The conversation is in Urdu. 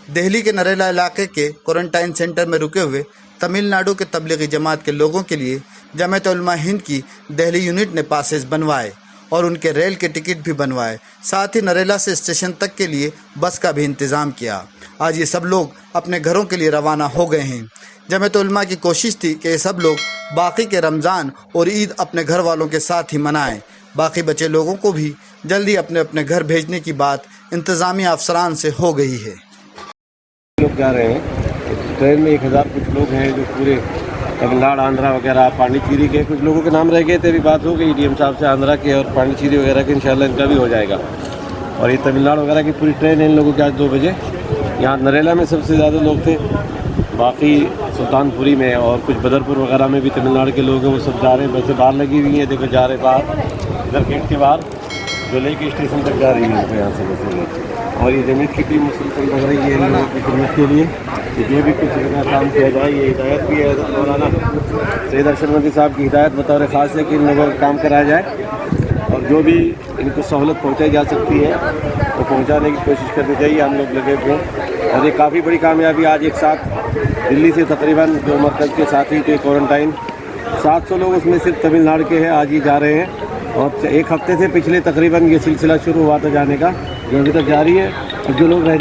دہلی کے نریلا علاقے کے کوارنٹائن سینٹر میں رکے ہوئے تمل ناڈو کے تبلیغی جماعت کے لوگوں کے لیے جمعیت علماء ہند کی دہلی یونٹ نے پاسز بنوائے اور ان کے ریل کے ٹکٹ بھی بنوائے، ساتھ ہی نریلا سے اسٹیشن تک کے لیے بس کا بھی انتظام کیا۔ آج یہ سب لوگ اپنے گھروں کے لیے روانہ ہو گئے ہیں۔ جمعیت علماء کی کوشش تھی کہ یہ سب لوگ باقی کے رمضان اور عید اپنے گھر والوں کے ساتھ ہی منائیں۔ باقی بچے لوگوں کو بھی جلدی اپنے اپنے گھر بھیجنے کی بات انتظامیہ افسران سے ہو گئی ہے۔ لوگ جا رہے ہیں ٹرین میں 1000 کچھ لوگ ہیں جو پورے تمل ناڈو آندھرا وغیرہ پانڈی چیری کے کچھ لوگوں کے نام رہ گئے تھے، ابھی بات ہو گئی ڈی ایم صاحب سے آندھرا کے اور پانڈی چیری وغیرہ کے، انشاءاللہ ان کا بھی ہو جائے گا۔ اور یہ تمل ناڈو وغیرہ کی پوری ٹرین ہے ان لوگوں کے آج 2 بجے۔ یہاں نریلا میں سب سے زیادہ لوگ تھے، باقی سلطان پوری میں اور کچھ بدرپور وغیرہ میں بھی تمل ناڈو کے لوگ ہیں، وہ سب جا رہے ہیں۔ بسیں باہر لگی ہوئی ہیں، دیکھو جا رہے باہر ادھر گیٹ کے باہر جو لے کے اسٹیشن تک جا رہی ہے یہاں سے بسیں۔ اور یہ جمعیت کی ٹیم مسلسل لگ رہی ہے ان لوگوں کی خدمت کے لیے کہ جو بھی کچھ کام کیا جائے۔ یہ ہدایت بھی ہے مولانا سید ارشد مدنی صاحب کی ہدایت بطور خاص ہے کہ ان لوگوں کا کام کرایا جائے اور جو بھی ان کو سہولت پہنچائی جا سکتی ہے وہ پہنچانے کی کوشش کرنی چاہیے۔ ہم لوگ لگے ہوئے ہیں اور یہ کافی بڑی کامیابی آج ایک ساتھ دلی سے تقریباً جو مرکز کے ساتھی تھے کوارنٹائن 700 لوگ اس میں صرف تمل ناڈو کے ہیں، آج ہی جا رہے ہیں۔ اور 1 ہفتے سے پچھلے تقریباً یہ سلسلہ شروع ہوا تھا جانے کا، جو ابھی تک جاری ہے۔ اور جو لوگ رہ